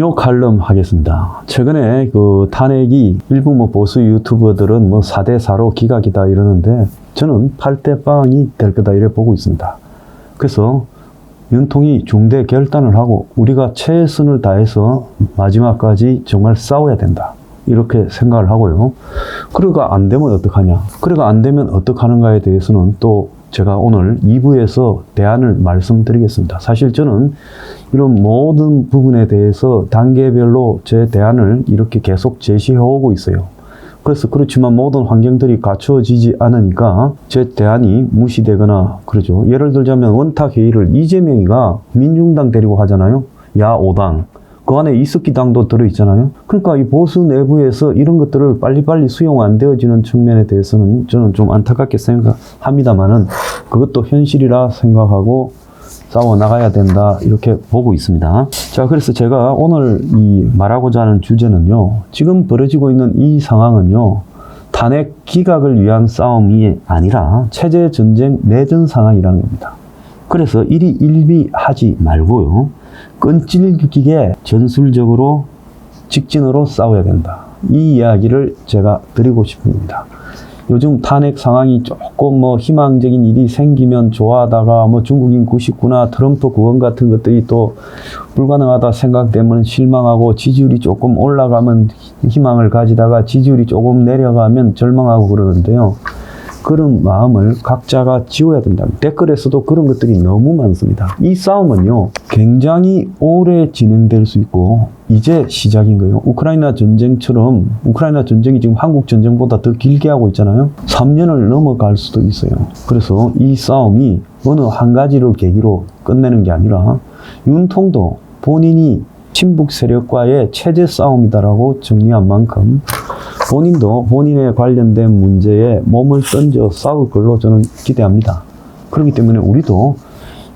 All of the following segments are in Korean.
분뇨 칼럼 하겠습니다. 최근에 그 탄핵이 일부 보수 유튜버들은 4대4로 기각이다 이러는데 저는 8대0이 될 거다 이래 보고 있습니다. 그래서 윤통이 중대 결단을 하고 우리가 최선을 다해서 마지막까지 정말 싸워야 된다. 이렇게 생각을 하고요. 그러가 안 되면 어떡하냐. 그러가 안 되면 어떡하는가에 대해서는 또 제가 오늘 2부에서 대안을 말씀드리겠습니다. 사실 저는 이런 모든 부분에 대해서 단계별로 제 대안을 이렇게 계속 제시해 오고 있어요. 그래서 그렇지만 모든 환경들이 갖추어지지 않으니까 제 대안이 무시되거나 그러죠. 예를 들자면 원탁회의를 이재명이가 민중당 데리고 하잖아요. 야5당. 그 안에 이석기당도 들어있잖아요. 그러니까 이 보수 내부에서 이런 것들을 빨리빨리 수용 안 되어지는 측면에 대해서는 저는 좀 안타깝게 생각합니다만은 그것도 현실이라 생각하고 싸워 나가야 된다 이렇게 보고 있습니다. 자, 그래서 제가 오늘 말하고자 하는 주제는요. 지금 벌어지고 있는 이 상황은요. 탄핵 기각을 위한 싸움이 아니라 체제 전쟁 내전 상황이라는 겁니다. 그래서 이리 일비하지 말고요. 끈질기게 전술적으로 직진으로 싸워야 된다. 이 이야기를 제가 드리고 싶습니다. 요즘 탄핵 상황이 조금 희망적인 일이 생기면 좋아하다가 중국인 99나 트럼프 구원 같은 것들이 또 불가능하다 생각되면 실망하고 지지율이 조금 올라가면 희망을 가지다가 지지율이 조금 내려가면 절망하고 그러는데요. 그런 마음을 각자가 지워야 된다. 댓글에서도 그런 것들이 너무 많습니다. 이 싸움은요, 굉장히 오래 진행될 수 있고, 이제 시작인 거예요. 우크라이나 전쟁처럼, 우크라이나 전쟁이 지금 한국 전쟁보다 더 길게 하고 있잖아요. 3년을 넘어갈 수도 있어요. 그래서 이 싸움이 어느 한 가지를 계기로 끝내는 게 아니라, 윤통도 본인이 친북 세력과의 체제 싸움이다라고 정리한 만큼, 본인도 본인에 관련된 문제에 몸을 던져 싸울 걸로 저는 기대합니다. 그렇기 때문에 우리도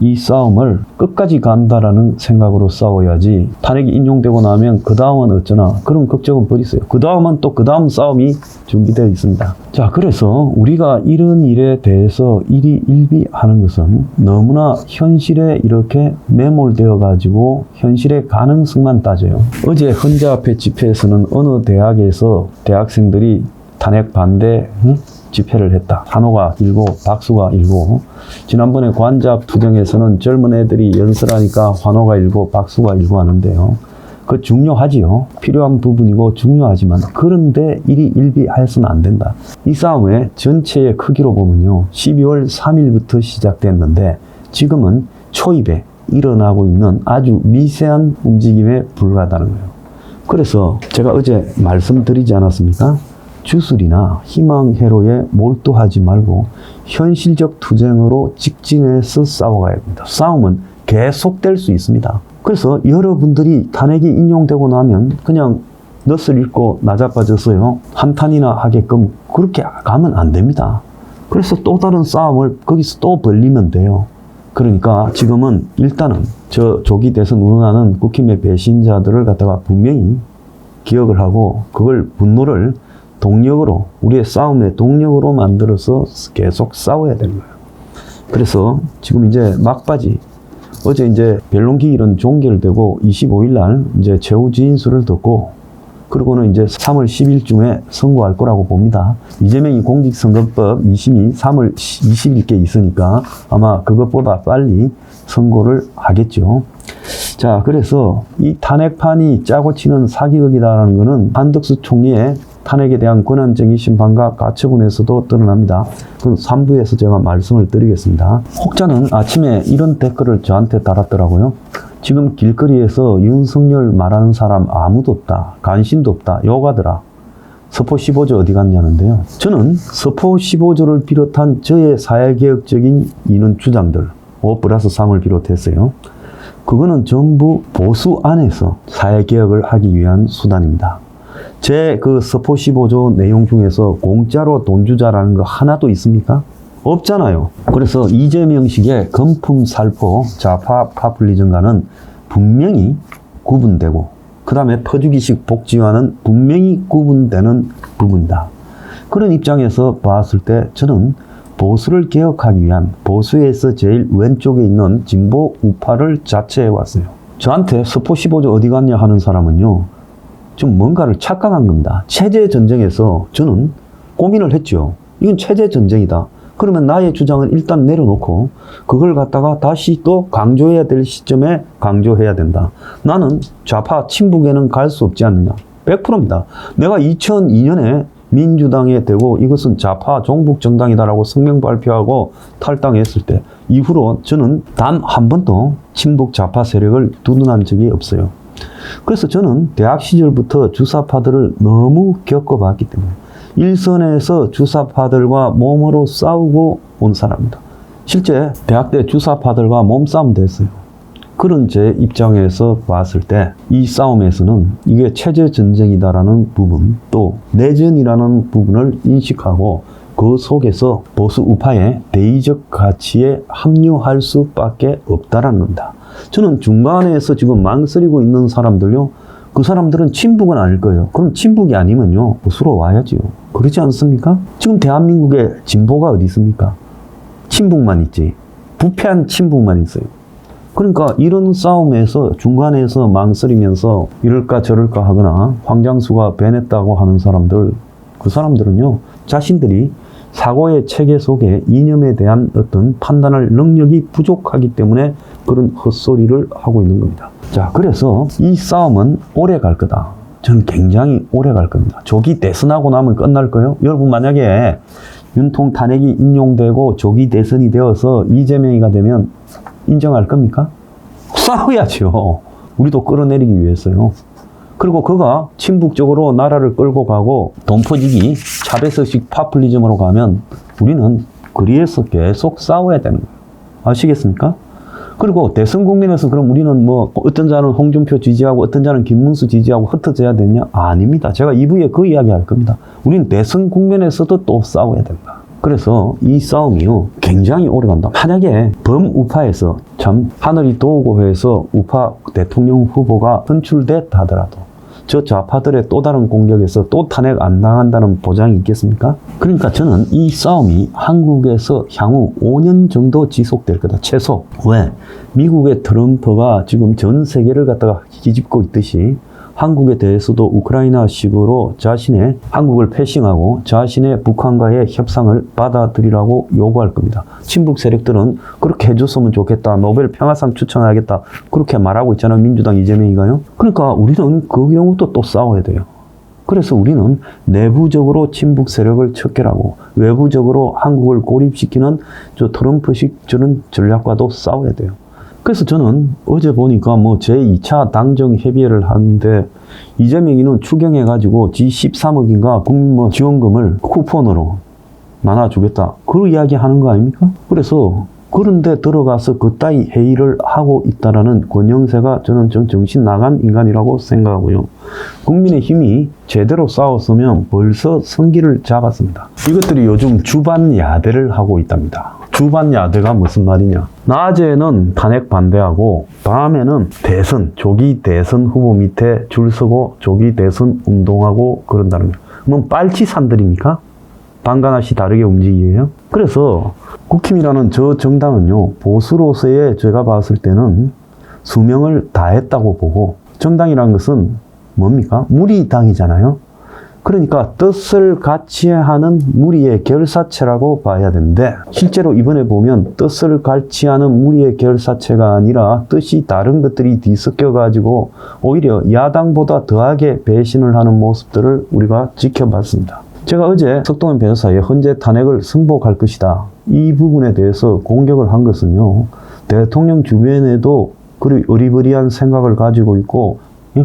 이 싸움을 끝까지 간다라는 생각으로 싸워야지 탄핵이 인용되고 나면 그 다음은 어쩌나 그런 걱정은 버리세요. 그 다음은 또 그 다음 싸움이 준비되어 있습니다. 자, 그래서 우리가 이런 일에 대해서 일이 일비하는 것은 너무나 현실에 이렇게 매몰되어 가지고 현실의 가능성만 따져요. 어제 헌재 앞에 집회에서는 어느 대학에서 대학생들이 탄핵 반대 집회를 했다. 환호가 일고 박수가 일고, 지난번에 관자 투쟁에서는 젊은 애들이 연설하니까 환호가 일고 박수가 일고 하는데요. 그거 중요하지요. 필요한 부분이고 중요하지만 그런데 일이 일비해서는 안 된다. 이 싸움의 전체의 크기로 보면요. 12월 3일부터 시작됐는데 지금은 초입에 일어나고 있는 아주 미세한 움직임에 불과하다는 거예요. 그래서 제가 어제 말씀드리지 않았습니까? 주술이나 희망회로에 몰두하지 말고 현실적 투쟁으로 직진해서 싸워가야 됩니다. 싸움은 계속될 수 있습니다. 그래서 여러분들이 탄핵이 인용되고 나면 그냥 넛을 읽고 나자빠져서요 한탄이나 하게끔 그렇게 가면 안 됩니다. 그래서 또 다른 싸움을 거기서 또 벌리면 돼요. 그러니까 지금은 일단은 저 조기 대선 운운하는 국힘의 배신자들을 갖다가 분명히 기억을 하고 그걸 분노를 동력으로, 우리의 싸움의 동력으로 만들어서 계속 싸워야 되는 거예요. 그래서 지금 이제 막바지, 어제 이제 변론기일은 종결되고 25일 날 이제 최후 진술을 듣고, 그리고는 이제 3월 10일쯤에 선고할 거라고 봅니다. 이재명이 공직선거법 2심이 3월 20일께 있으니까 아마 그것보다 빨리 선고를 하겠죠. 자, 그래서 이 탄핵판이 짜고 치는 사기극이다라는 것은 한덕수 총리의 탄핵에 대한 권한쟁의 심판과 가처분에서도 드러납니다. 그 3부에서 제가 말씀을 드리겠습니다. 혹자는 아침에 이런 댓글을 저한테 달았더라고요. 지금 길거리에서 윤석열 말하는 사람 아무도 없다. 간신도 없다. 욕하더라. 서포 15조 어디 갔냐는데요. 저는 서포 15조를 비롯한 저의 사회개혁적인 이런 주장들, 5+3을 비롯해서요. 그거는 전부 보수 안에서 사회개혁을 하기 위한 수단입니다. 제 그 서포 15조 내용 중에서 공짜로 돈 주자라는 거 하나도 있습니까? 없잖아요. 그래서 이재명식의 금품살포 좌파 파퓰리즘과는 분명히 구분되고 그 다음에 퍼주기식 복지와는 분명히 구분되는 부분이다. 그런 입장에서 봤을 때 저는 보수를 개혁하기 위한 보수에서 제일 왼쪽에 있는 진보 우파를 자처해 왔어요. 저한테 스포 15조 어디 갔냐 하는 사람은요, 좀 뭔가를 착각한 겁니다. 체제 전쟁에서 저는 고민을 했죠. 이건 체제 전쟁이다. 그러면 나의 주장을 일단 내려놓고 그걸 갖다가 다시 또 강조해야 될 시점에 강조해야 된다. 나는 좌파 친북에는 갈 수 없지 않느냐. 100%입니다. 내가 2002년에 민주당에 되고 이것은 좌파 종북 정당이다라고 성명 발표하고 탈당했을 때 이후로 저는 단 한 번도 친북 좌파 세력을 두둔한 적이 없어요. 그래서 저는 대학 시절부터 주사파들을 너무 겪어봤기 때문에 일선에서 주사파들과 몸으로 싸우고 온 사람입니다. 실제 대학 때 주사파들과 몸싸움도 했어요. 그런 제 입장에서 봤을 때 이 싸움에서는 이게 체제 전쟁이다라는 부분, 또 내전이라는 부분을 인식하고 그 속에서 보수 우파의 대의적 가치에 합류할 수밖에 없다라는 겁니다. 저는 중간에서 지금 망설이고 있는 사람들요, 그 사람들은 친북은 아닐 거예요. 그럼 친북이 아니면요, 보수로 와야지요. 그렇지 않습니까? 지금 대한민국에 진보가 어디 있습니까? 친북만 있지. 부패한 친북만 있어요. 그러니까 이런 싸움에서 중간에서 망설이면서 이럴까 저럴까 하거나 황장수가 배냈다고 하는 사람들, 그 사람들은요, 자신들이 사고의 체계 속에 이념에 대한 어떤 판단할 능력이 부족하기 때문에 그런 헛소리를 하고 있는 겁니다. 자, 그래서 이 싸움은 오래 갈 거다. 저는 굉장히 오래 갈 겁니다. 조기 대선하고 나면 끝날 거예요. 여러분, 만약에 윤통 탄핵이 인용되고 조기 대선이 되어서 이재명이가 되면 인정할 겁니까? 싸워야죠. 우리도 끌어내리기 위해서요. 그리고 그가 친북적으로 나라를 끌고 가고 돈 퍼지기 차베스식 파퓰리즘으로 가면 우리는 거리에서 계속 싸워야 되는 거예요. 아시겠습니까? 그리고 대선 국면에서 그럼 우리는 뭐 어떤 자는 홍준표 지지하고 어떤 자는 김문수 지지하고 흩어져야 되냐? 아닙니다. 제가 2부에 그 이야기 할 겁니다. 우리는 대선 국면에서도 또 싸워야 된다. 그래서 이 싸움이요, 굉장히 오래 간다. 만약에 범우파에서 참 하늘이 도우고 해서 우파 대통령 후보가 선출됐다 하더라도 저 좌파들의 또 다른 공격에서 또 탄핵 안 당한다는 보장이 있겠습니까? 그러니까 저는 이 싸움이 한국에서 향후 5년 정도 지속될 거다. 최소. 왜? 미국의 트럼프가 지금 전 세계를 갖다가 뒤집고 있듯이 한국에 대해서도 우크라이나식으로 자신의 한국을 패싱하고 자신의 북한과의 협상을 받아들이라고 요구할 겁니다. 친북 세력들은 그렇게 해줬으면 좋겠다. 노벨 평화상 추천하겠다. 그렇게 말하고 있잖아요. 민주당 이재명이가요. 그러니까 우리는 그 경우도 또 싸워야 돼요. 그래서 우리는 내부적으로 친북 세력을 척결하고 외부적으로 한국을 고립시키는 저 트럼프식 저런 전략과도 싸워야 돼요. 그래서 저는 어제 보니까 뭐 제2차 당정 협의회를 하는데 이재명이는 추경해가지고 지 13억인가 국민 뭐 지원금을 쿠폰으로 나눠주겠다. 그 이야기 하는 거 아닙니까? 그래서 그런데 들어가서 그따위 회의를 하고 있다라는 권영세가 저는 좀 정신 나간 인간이라고 생각하고요. 국민의힘이 제대로 싸웠으면 벌써 성기를 잡았습니다. 이것들이 요즘 주반 야대를 하고 있답니다. 주반 야대가 무슨 말이냐. 낮에는 탄핵 반대하고 밤에는 대선, 조기 대선 후보 밑에 줄 서고 조기 대선 운동하고 그런다는 거예요. 뭐 빨치산들입니까? 방간하시 다르게 움직이게요. 그래서 국힘이라는 저 정당은요, 보수로서의 제가 봤을 때는 수명을 다했다고 보고, 정당이라는 것은 뭡니까? 무리당이잖아요. 그러니까 뜻을 같이 하는 무리의 결사체라고 봐야 되는데, 실제로 이번에 보면 뜻을 같이 하는 무리의 결사체가 아니라 뜻이 다른 것들이 뒤섞여가지고 오히려 야당보다 더하게 배신을 하는 모습들을 우리가 지켜봤습니다. 제가 어제 석동현 변호사의 헌재 탄핵을 승복할 것이다. 이 부분에 대해서 공격을 한 것은요, 대통령 주변에도 그리 어리버리한 생각을 가지고 있고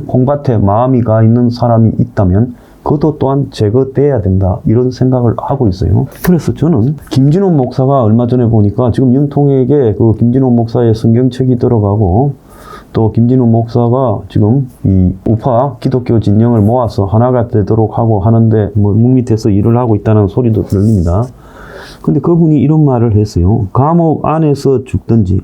콩밭에 마음이 가 있는 사람이 있다면 그것도 또한 제거돼야 된다. 이런 생각을 하고 있어요. 그래서 저는 김진원 목사가 얼마 전에 보니까 지금 윤통에게 그 김진원 목사의 성경책이 들어가고 또 김진원 목사가 지금 이 우파 기독교 진영을 모아서 하나가 되도록 하고 하는데 뭐 물밑에서 일을 하고 있다는 소리도 들립니다. 근데 그분이 이런 말을 했어요. 감옥 안에서 죽든지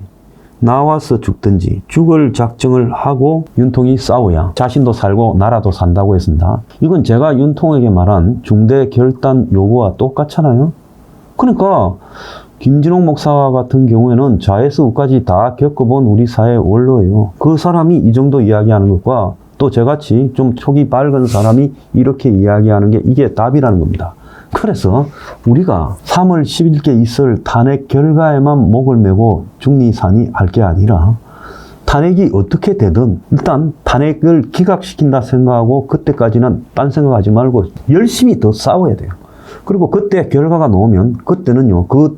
나와서 죽든지 죽을 작정을 하고 윤통이 싸워야 자신도 살고 나라도 산다고 했습니다. 이건 제가 윤통에게 말한 중대 결단 요구와 똑같잖아요. 그러니까 김진홍 목사 같은 경우에는 좌에서 우까지 다 겪어본 우리 사회 원로예요. 그 사람이 이 정도 이야기하는 것과 또 저같이 좀 촉이 밝은 사람이 이렇게 이야기하는 게 이게 답이라는 겁니다. 그래서 우리가 3월 10일께 있을 탄핵 결과에만 목을 메고 중리산이 할 게 아니라 탄핵이 어떻게 되든 일단 탄핵을 기각시킨다 생각하고 그때까지는 딴 생각하지 말고 열심히 더 싸워야 돼요. 그리고 그때 결과가 나오면 그때는요, 그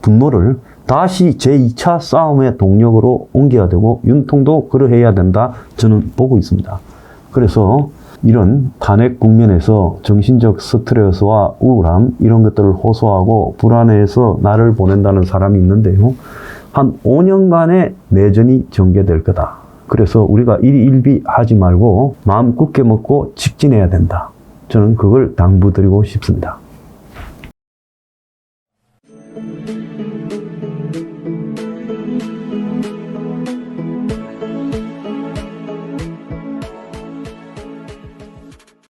분노를 다시 제2차 싸움의 동력으로 옮겨야 되고 윤통도 그러해야 된다 저는 보고 있습니다. 그래서 이런 탄핵 국면에서 정신적 스트레스와 우울함 이런 것들을 호소하고 불안해해서 날을 보낸다는 사람이 있는데요. 한 5년간의 내전이 전개될 거다. 그래서 우리가 일희일비하지 말고 마음 굳게 먹고 직진해야 된다. 저는 그걸 당부드리고 싶습니다.